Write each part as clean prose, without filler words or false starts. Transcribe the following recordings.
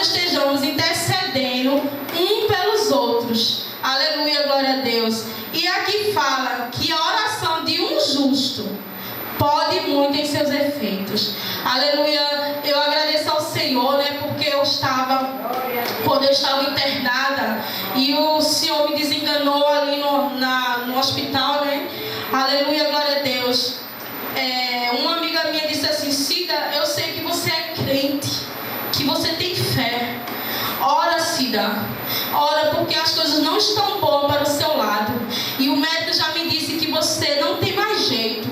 estejamos intercedendo um pelos outros. Aleluia, glória a Deus. E aqui fala que a oração de um justo pode muito em seus efeitos. Aleluia. Eu agradeço ao Senhor, né? Porque quando eu estava internada e o Senhor me desenganou ali no hospital, né? Aleluia, glória a Deus. Uma amiga minha disse assim: Cida, eu sei que você é crente, que você tem fé. Ora, Cida, ora, porque as coisas não estão boas para o seu lado. E o médico já me disse que você não tem mais jeito.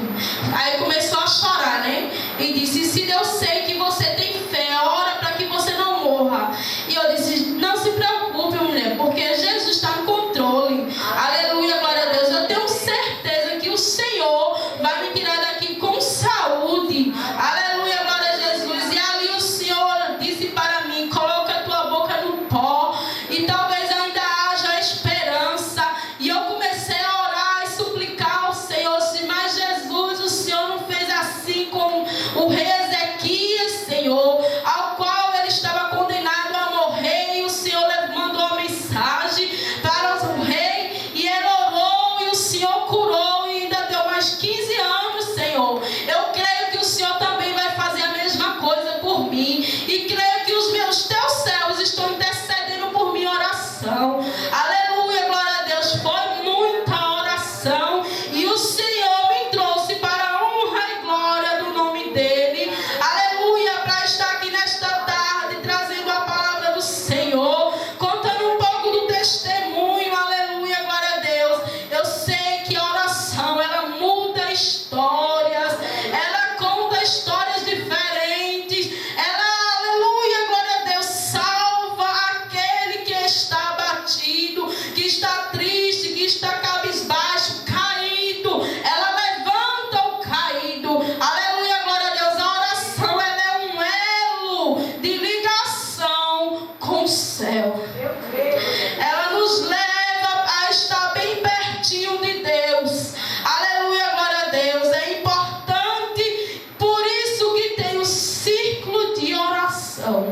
Aí começou a chorar, né? E disse: Cida, eu sei que você tem fé, ora para que você não morra. E eu disse: não se preocupe, mulher, porque Jesus está no controle. Aleluia, glória a Deus. Eu tenho certeza que o Senhor vai me tirar daqui com saúde. Aleluia, glória a Jesus. E ali o Senhor disse para mim: coloca a tua boca no pó e talvez ainda haja esperança. E eu comecei a orar e suplicar ao Senhor: mas Jesus, o Senhor não fez assim com o rei Ezequias, Senhor, ao qual ele estava condenado a morrer, e o Senhor mandou uma mensagem para o rei, e ele orou, e o Senhor curou, e ainda deu mais 15 anos, Senhor. Eu creio que o Senhor também vai fazer a mesma coisa por mim, e creio que os teus céus estão intercedendo por minha oração. Aleluia, glória a Deus. Foi muita oração, e o Senhor me trouxe para a honra e glória do nome dele. Aleluia, para estar aqui nesta tarde trazendo a palavra do Senhor, contando um pouco do testemunho. Aleluia, glória a Deus. Eu sei que a oração, ela muda histórias, ela conta histórias diferentes, ela, aleluia, glória a Deus, salva aquele que está abatido, que está triste, que está cabisbaixo, caído. Ela levanta o caído. Aleluia, glória a Deus. A oração, ela é um elo de ligação com o céu. Ela nos leva a estar bem pertinho de Deus. Aleluia, glória a Deus. É importante, por isso que tem o círculo de oração.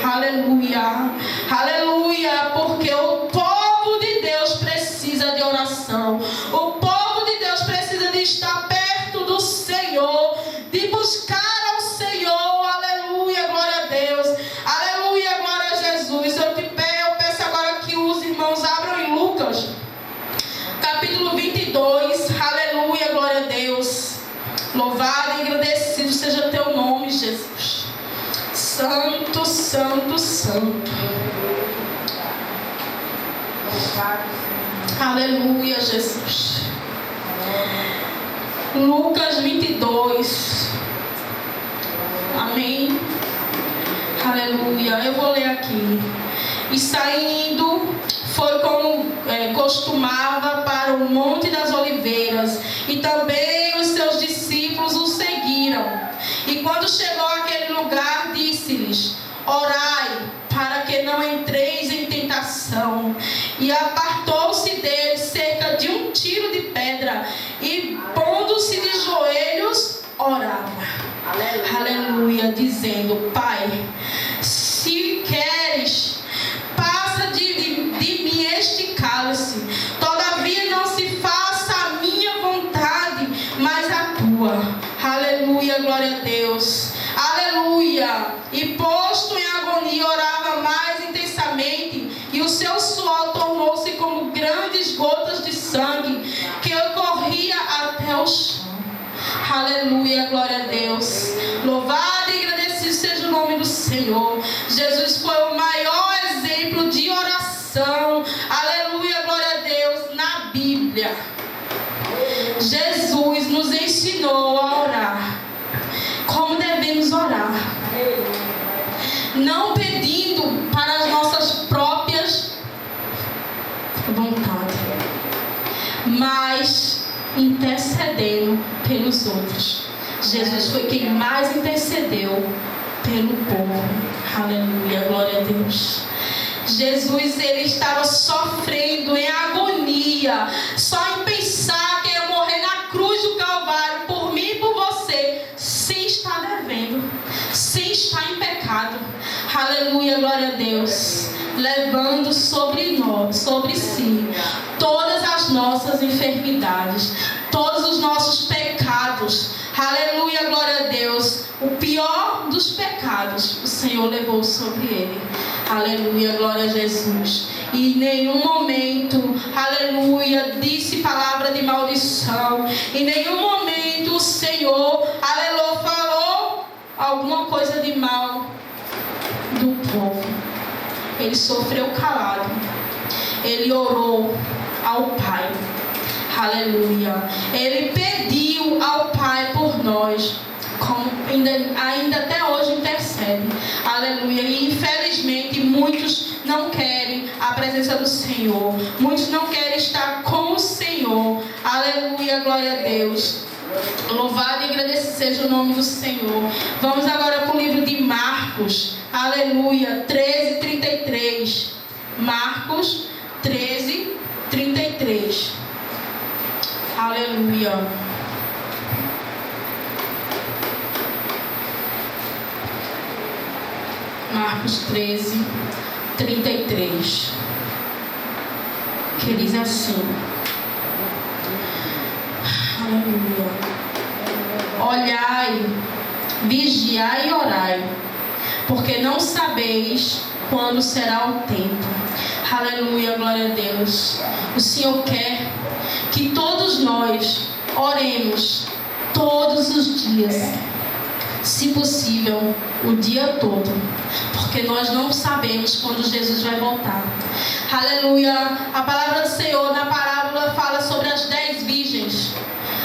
Aleluia, aleluia, porque o povo de Deus precisa de oração. O povo de Deus precisa de estar perto do Senhor, de buscar ao Senhor. Aleluia, glória a Deus. Aleluia, glória a Jesus. Eu peço agora que os irmãos abram em Lucas, capítulo 22. Aleluia, glória a Deus. Louvado e agradecido seja teu nome, Jesus. Santo, santo, santo. Aleluia, Jesus. Lucas 22. Amém. Aleluia. Eu vou ler aqui. E saindo, foi como costumava para o Monte das Oliveiras, e também os seus discípulos o seguiram. E quando chegou àquele lugar, disse-lhes: orai, para que não entreis em tentação. E apartou-se dele cerca de um tiro de pedra, e pondo-se de joelhos, orava. Aleluia, dizendo: Pai, se queres, passa de mim este cálice. Todavia não se faça a minha vontade, mas a tua. Aleluia, glória a Deus. Aleluia. E posto em agonia, orava mais intensamente, e o seu suor tornou-se como grandes gotas de sangue, que corria até o chão. Aleluia, glória a Deus. Louvado e agradecido seja o nome do Senhor. Jesus foi o maior exemplo de oração. Aleluia, glória a Deus, na Bíblia. Jesus nos ensinou a orar. Como devemos orar? Não pedindo para as nossas próprias vontades, mas intercedendo pelos outros. Jesus foi quem mais intercedeu pelo povo. Aleluia, glória a Deus. Jesus, ele estava sofrendo em agonia, só em pensar que ia morrer na cruz do Calvário por mim e por você, sem estar devendo, sem estar em pecado. Aleluia. Aleluia, glória a Deus. Levando sobre nós, sobre si, todas as nossas enfermidades, todos os nossos pecados. Aleluia, glória a Deus. O pior dos pecados, o Senhor levou sobre ele. Aleluia, glória a Jesus. E em nenhum momento, aleluia, disse palavra de maldição. Em nenhum momento o Senhor, aleluia, falou alguma coisa de mal do povo. Ele sofreu calado. Ele orou ao Pai. Aleluia. Ele pediu ao Pai por nós. Como ainda até hoje intercede. Aleluia. E infelizmente muitos não querem a presença do Senhor. Muitos não querem estar com o Senhor. Aleluia. Glória a Deus. Louvado e agradecido seja o nome do Senhor. Vamos agora para o livro de Marcos. Aleluia. 13:33. Marcos 13:33. Aleluia. Marcos 13:33. Que diz assim. Aleluia. Olhai, vigiai e orai, porque não sabeis quando será o tempo. Aleluia, glória a Deus. O Senhor quer que todos nós oremos todos os dias, se possível, o dia todo, porque nós não sabemos quando Jesus vai voltar. Aleluia. A palavra do Senhor na parábola fala sobre as 10 virgens,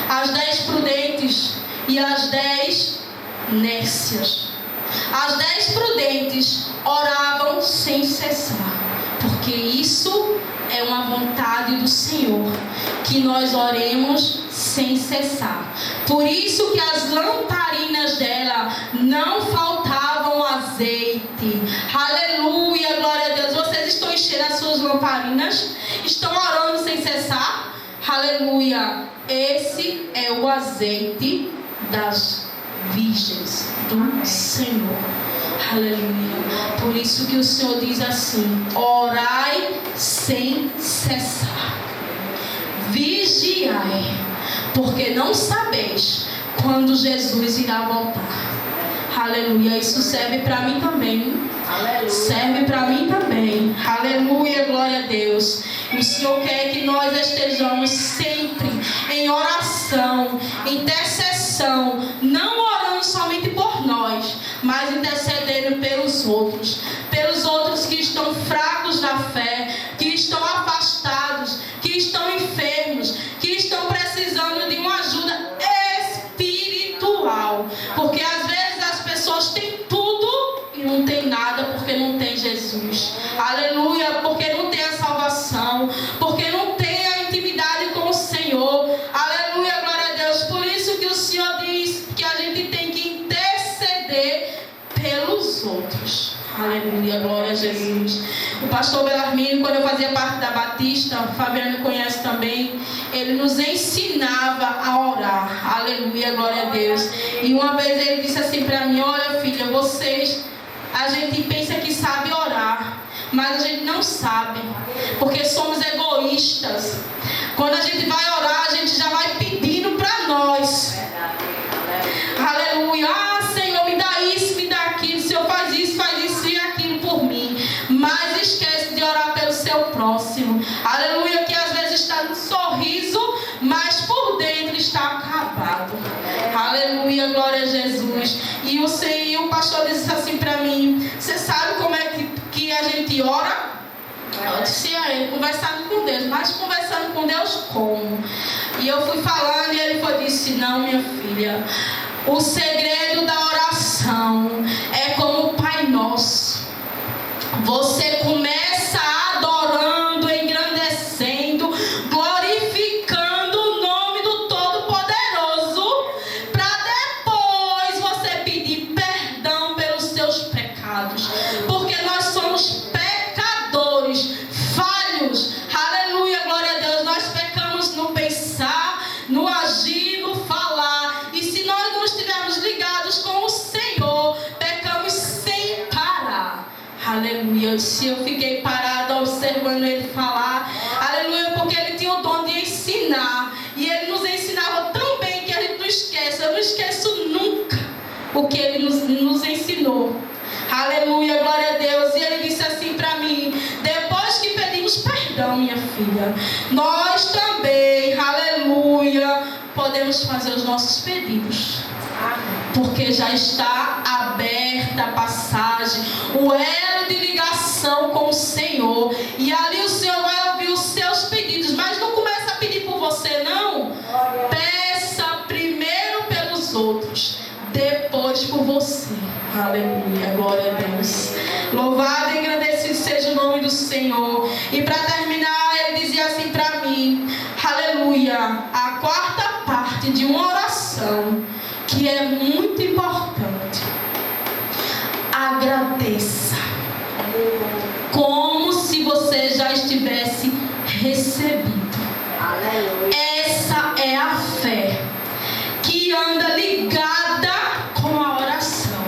as 10 prudentes e as 10 nécias. As 10 prudentes oravam sem cessar, porque isso é uma vontade do Senhor, que nós oremos sem cessar. Por isso que as lamparinas dela não faltavam azeite. Aleluia, glória a Deus. Vocês estão enchendo as suas lamparinas? Estão orando sem cessar? Aleluia. Esse é o azeite das virgens do Senhor. Aleluia. Por isso que o Senhor diz assim: orai sem cessar, vigiai, porque não sabeis quando Jesus irá voltar. Aleluia. Isso serve para mim também. Aleluia. Serve para mim também. Aleluia, glória a Deus. O Senhor quer que nós estejamos sempre em oração, intercessão, não orando somente por nós, mas intercedendo pelos outros que estão fracos na fé, que estão afastados, que estão enfermos, que estão precisando de uma ajuda espiritual, porque às vezes as pessoas têm tudo e não tem nada, porque não tem Jesus. Aleluia, porque não tem a salvação, porque não tem a intimidade com o Senhor. Aleluia, glória a Deus. Por isso que o Senhor diz que a gente tem que interceder pelos outros. Aleluia, glória a Jesus. O pastor Belarmino, quando eu fazia parte da Batista, o Fabiano conhece também, ele nos ensinava a orar. Aleluia, glória a Deus. E uma vez ele disse assim para mim: olha, filha, a gente pensa que sabe orar, mas a gente não sabe, porque somos egoístas. Quando a gente vai orar, a gente já vai pedindo para nós. Aleluia. Ah, Senhor, me dá isso, me dá aquilo. Senhor, faz isso e aquilo por mim. Mas esquece de orar pelo seu próximo. Aleluia, que às vezes está no sorriso, mas por dentro está acabado. Aleluia, glória a Jesus. E o pastor disse assim para mim: você sabe como é que a gente ora? Eu disse a ele: conversando com Deus. Mas conversando com Deus como? E eu fui falando e ele disse: não, minha filha, o segredo da oração é como o Pai Nosso. Você começa adorando, engrandecendo, glorificando o nome do Todo-Poderoso, para depois você pedir perdão pelos seus pecados, porque nós somos pecadores, falhos. Aleluia, glória a Deus. Nós pecamos no pensar, no agir, no falar, e se nós não estivermos ligados com o Senhor, pecamos sem parar. Aleluia. Aleluia. Se eu fiquei parada observando ele falar, aleluia, porque ele tinha o dom de ensinar. E ele nos ensinava tão bem que a gente não esquece. Eu não esqueço nunca o que ele nos ensinou. Aleluia, glória a Deus. E ele disse assim para mim: depois que pedimos perdão, minha filha, nós também, aleluia, podemos fazer os nossos pedidos. Porque já está aberta a passagem, o elo de ligação com o Senhor. E ali o Senhor vai ouvir os seus pedidos. Mas não começa a pedir por você, não. Peça primeiro pelos outros, depois por você. Aleluia, glória a Deus. Louvado e agradecido seja o nome do Senhor. E para terminar, ele dizia assim para mim, aleluia, a quarta parte de uma oração que é muito importante: agradeça como se você já estivesse recebido. Essa é a fé que anda ligada com a oração,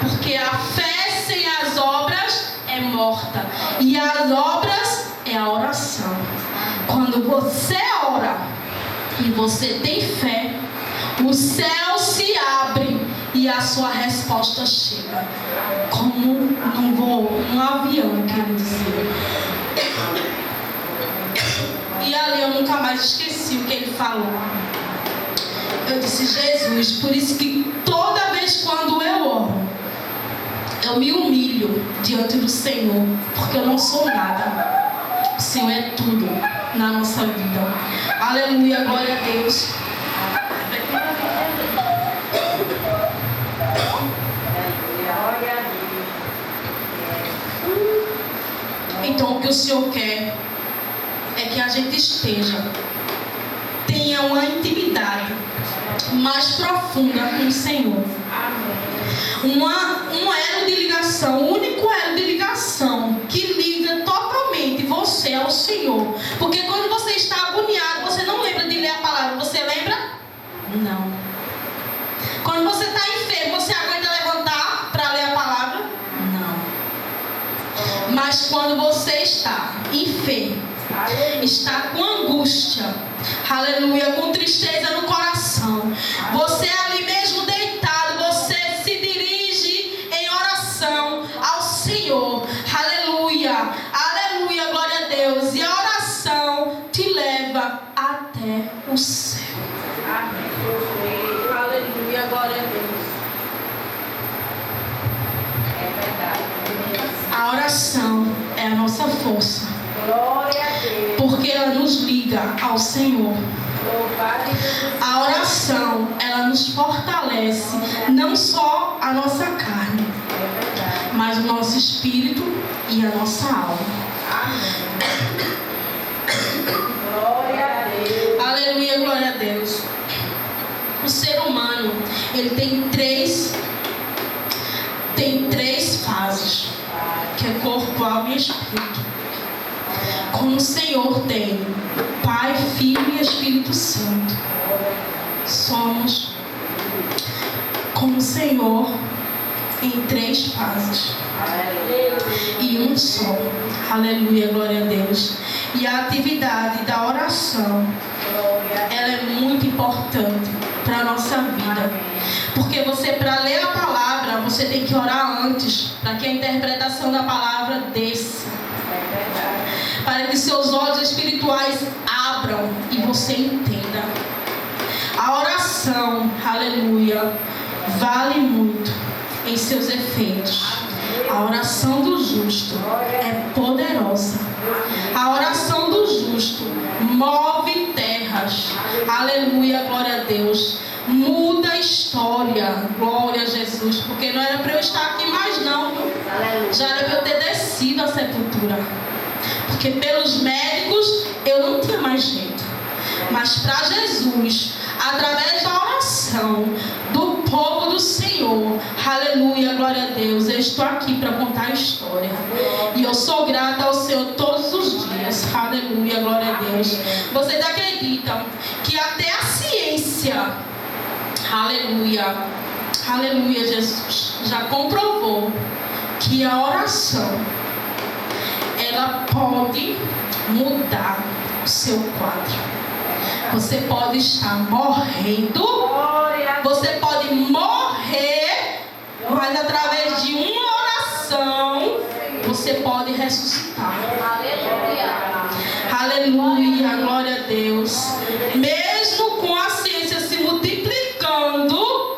porque a fé sem as obras é morta, e as obras é a oração. Quando você ora e você tem fé, o céu se abre e a sua resposta chega, como num voo, um avião, quero dizer. E ali eu nunca mais esqueci o que ele falou. Eu disse: Jesus, por isso que toda vez quando eu oro, eu me humilho diante do Senhor, porque eu não sou nada. O Senhor é tudo na nossa vida. Aleluia, glória a Deus. Então o que o Senhor quer é que a gente tenha uma intimidade mais profunda com o Senhor. Um elo de ligação, o único elo de ligação que liga totalmente você ao Senhor. Porque quando você está agoniado, você não lembra de ler a palavra, você lembra? Não. Quando você está enfermo, você aguenta levantar para ler a palavra? Não. Mas quando você está enfermo, está com angústia, aleluia, com tristeza no coração, você ali mesmo deitado, você se dirige em oração ao Senhor, aleluia, aleluia, glória a Deus, e a oração te leva até o céu. Amém. Aleluia, glória a Deus. É verdade. A oração é a nossa força. Glória a Deus. Porque ela nos liga ao Senhor. A oração, ela nos fortalece, não só a nossa carne, mas o nosso espírito e a nossa alma. Glória a Deus. Aleluia, glória a Deus. O ser humano, ele tem três fases, que é corpo, alma e espírito. Como o Senhor tem Pai, Filho e Espírito Santo, somos como o Senhor em três fases e um só. Aleluia, glória a Deus. E a atividade da oração, ela é muito importante para a nossa vida, porque você, para ler a palavra, você tem que orar antes, para que a interpretação da palavra desça, para que seus olhos espirituais abram e você entenda. A oração, aleluia, vale muito em seus efeitos. A oração do justo é poderosa. A oração do justo move terras. Aleluia, glória a Deus. Muda a história. Glória a Jesus. Porque não era para eu estar aqui mais não. Já era para eu ter descido à sepultura. Porque pelos médicos eu não tinha mais jeito. Mas para Jesus, através da oração do povo do Senhor, aleluia, glória a Deus, eu estou aqui para contar a história. E eu sou grata ao Senhor todos os dias. Aleluia, glória a Deus. Vocês acreditam que até a ciência, aleluia, aleluia, Jesus, já comprovou que a oração, ela pode mudar o seu quadro. Você pode estar morrendo, você pode morrer, mas através de uma oração, você pode ressuscitar. Aleluia, glória a Deus. Mesmo com a ciência se multiplicando,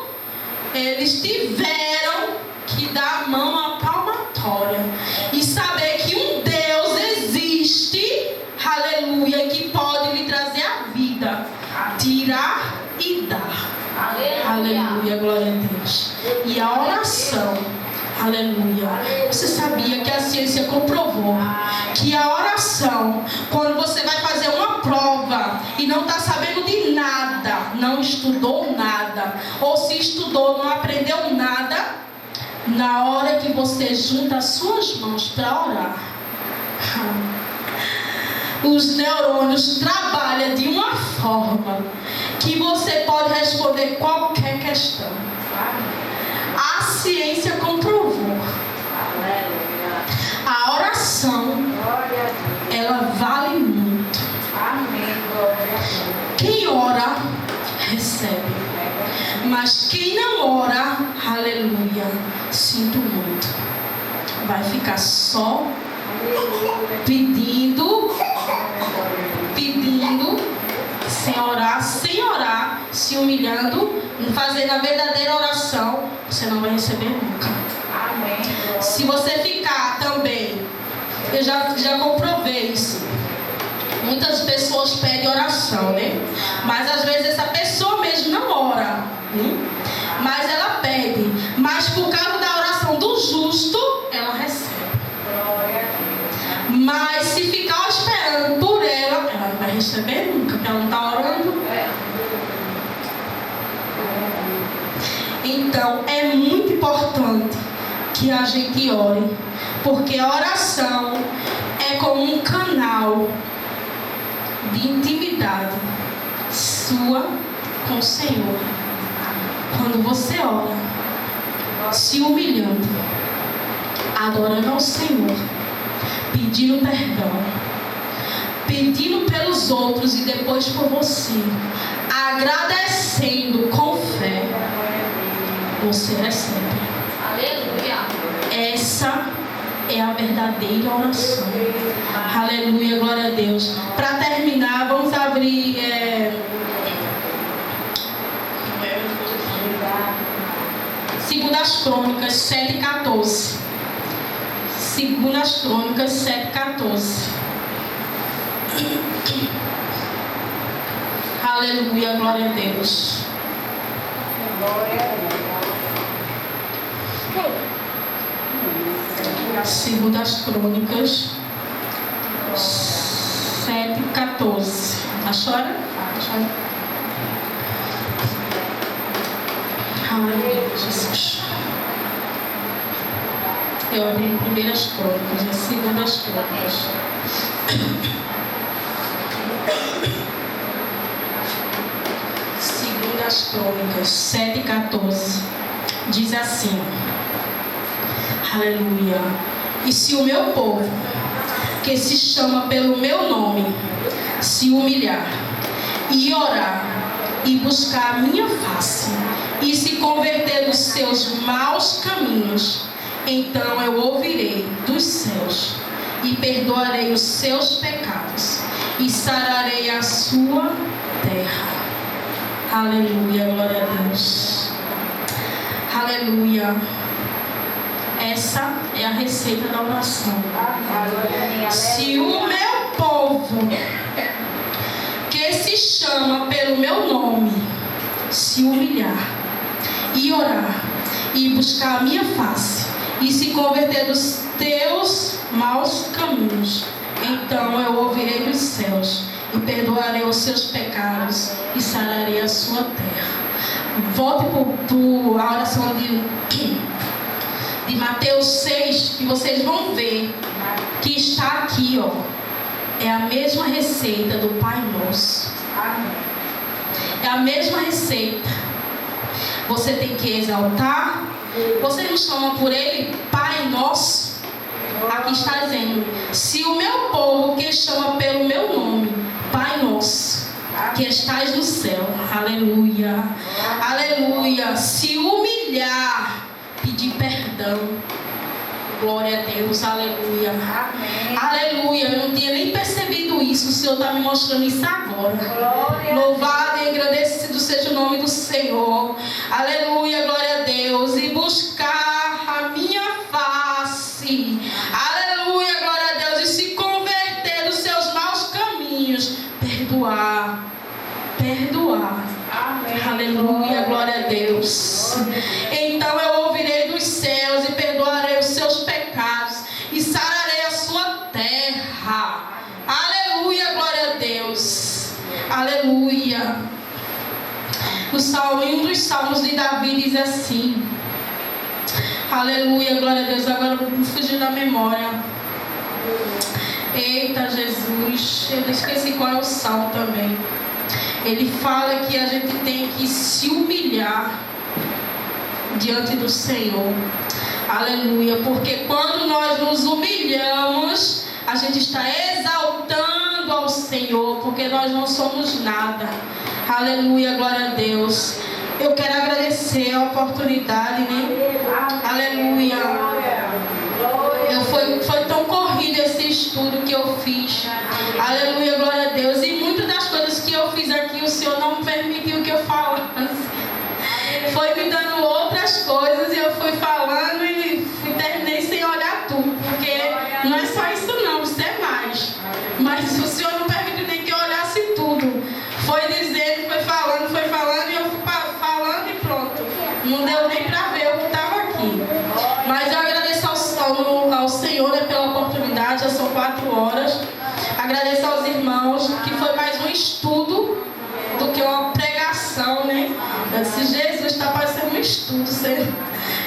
eles tiveram que dar a mão à palmatória e saber que um Deus existe, aleluia, que pode lhe trazer a vida, tirar e dar. Aleluia, glória a Deus. E a oração, aleluia. Você sabia que a ciência comprovou que a oração, quando você vai fazer uma prova e não está sabendo de nada, não estudou nada, ou se estudou, não aprendeu nada, na hora que você junta as suas mãos para orar, os neurônios trabalham de uma forma que você pode responder qualquer questão. A ciência comprovou. A oração, ela vale muito. Quem ora, recebe. Mas quem não ora, aleluia, sinto muito, vai ficar só pedindo, sem orar, se humilhando, fazendo a verdadeira oração, você não vai receber nunca. Se você ficar também, eu já comprovei isso. Muitas pessoas pedem oração, né? Mas às vezes essa pessoa mesmo não ora, né? Mas ela pede. Mas por causa da oração do justo, ela recebe. Mas se ficar esperando por ela, ela não vai receber nunca, porque ela não está orando. Então é muito importante que a gente ore, porque a oração é como um canal de intimidade sua com o Senhor. Quando você ora, se humilhando, adorando ao Senhor, pedindo perdão, pedindo pelos outros e depois por você, agradecendo com fé, você recebe. Aleluia. Essa é a verdadeira oração. Aleluia, glória a Deus. Para terminar, vamos abrir Segundas Crônicas 7:14. Segundas Crônicas 7:14. Aleluia, glória a Deus. Segundas Crônicas 7:14. Achou? Aleluia, Jesus. Eu abri em Primeiras Crônicas, em Segundas Crônicas. Segundas Crônicas 7:14. Diz assim: aleluia. E se o meu povo, que se chama pelo meu nome, se humilhar e orar e buscar a minha face e se converter dos seus maus caminhos, então eu ouvirei dos céus e perdoarei os seus pecados e sararei a sua terra. Aleluia, glória a Deus. Aleluia. Essa é a receita da oração. Se o meu povo, que se chama pelo meu nome, se humilhar e orar e buscar a minha face e se converter dos teus maus caminhos, então eu ouvirei dos céus e perdoarei os seus pecados e sararei a sua terra. Volte para a oração de Mateus 6, que vocês vão ver que está aqui, ó. É a mesma receita do Pai Nosso. É a mesma receita. Você tem que exaltar, Você não chama por ele Pai Nosso? Aqui está dizendo: se o meu povo que chama pelo meu nome, Pai Nosso, que estás no céu, aleluia, aleluia, se humilhar, pedir perdão, glória a Deus, aleluia, amém. Aleluia. Eu não tinha nem percebido isso, o Senhor está me mostrando isso agora. Glória. Louvado e agradecido seja o nome do Senhor, aleluia, glória a Deus. E buscar a minha face, aleluia, glória a Deus, e se converter dos seus maus caminhos, perdoar, amém. Aleluia, glória a Deus. Então eu ouvirei dos céus e perdoarei os seus pecados e sararei a sua terra. Aleluia, glória a Deus. Aleluia. Em um dos salmos de Davi diz assim, aleluia, glória a Deus. Agora eu vou fugir da memória. Eita Jesus, eu esqueci qual é o salmo também. Ele fala que a gente tem que se humilhar diante do Senhor. Aleluia. Porque quando nós nos humilhamos, a gente está exaltando ao Senhor, porque nós não somos nada. Aleluia, glória a Deus. Eu quero agradecer a oportunidade, né? Aleluia. Foi tão corrido esse estudo que eu fiz. Aleluia, glória a Deus. E muitas das coisas que eu fiz aqui, o Senhor não permitiu que eu falasse. Foi me dando outras coisas e eu fui falando e terminei sem olhar tudo. Porque não é só isso não, isso é mais. Mas o Senhor não permitiu nem que eu olhasse tudo. Foi dizendo, foi falando e eu fui falando e pronto. Não deu nem para ver o que estava aqui. Mas eu agradeço ao Senhor, né, pela oportunidade, já são 4 horas. Agradeço aos irmãos, que foi mais um estudo do que uma pregação, né? Eu disse, Jesus, está parecendo um estudo, Senhor.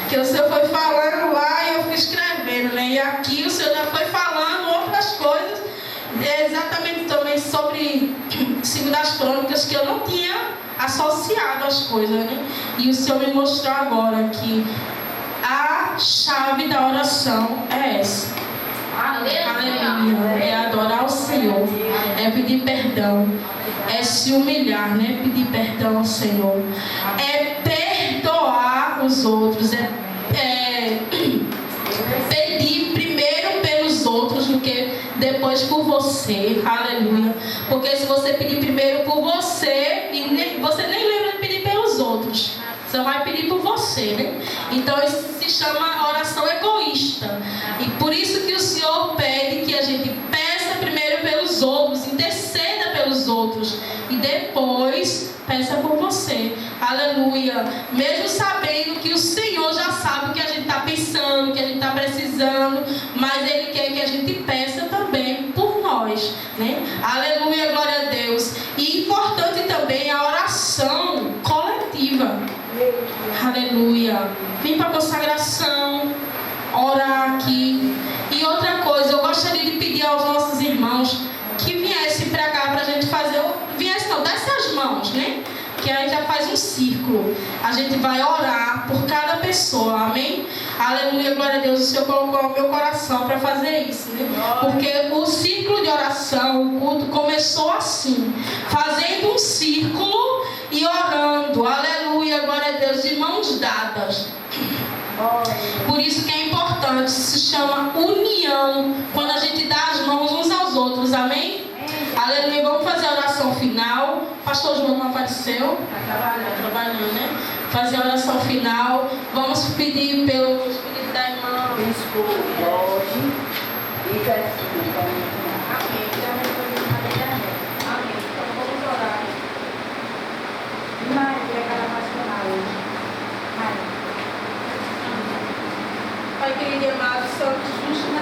Que o Senhor foi falando lá e eu fui escrevendo, né? E aqui o Senhor já foi falando outras coisas, exatamente também sobre 2 das Crônicas, que eu não tinha associado as coisas, né? E o Senhor me mostrou agora que a chave da oração é essa. Aleluia. É adorar o Senhor, é pedir perdão, é se humilhar, né? Pedir perdão ao Senhor, é perdoar os outros, é pedir primeiro pelos outros do que depois por você. Aleluia. Porque se você pedir primeiro por você, você nem lembra de pedir pelos outros, você vai pedir por você, né? Então isso se chama oração egoísta. E por isso que o Senhor pede que a gente peça primeiro pelos outros, interceda pelos outros e depois peça por você. Aleluia. Mesmo sabendo que o Senhor já sabe o que a gente está pensando, o que a gente está precisando, mas Ele quer que a gente peça também por nós, né? Aleluia, glória a Deus. E importante também a oração coletiva. Aleluia. Vim para a consagração, orar aqui. E outra coisa, eu gostaria de pedir aos nossos irmãos que viessem para cá para a gente fazer. Desce as mãos, né? Que aí já faz um círculo. A gente vai orar por cada pessoa, amém? Aleluia, glória a Deus. O Senhor colocou no meu coração para fazer isso, né? Porque o círculo de oração, o culto começou assim, fazendo um círculo e orando, aleluia, glória a Deus, de mãos dadas. Por isso que é importante, se chama união, quando a gente dá as mãos uns aos outros, amém? Aleluia, vamos fazer a oração final. Pastor João não apareceu? Está trabalhando, né? Fazer a oração final. Vamos pedir pelo Espírito da irmã. Jorge e Cristina. Amém. Amém. Então vamos orar. Maria, aquela passional hoje. Pai querido e amado, Santo, justo na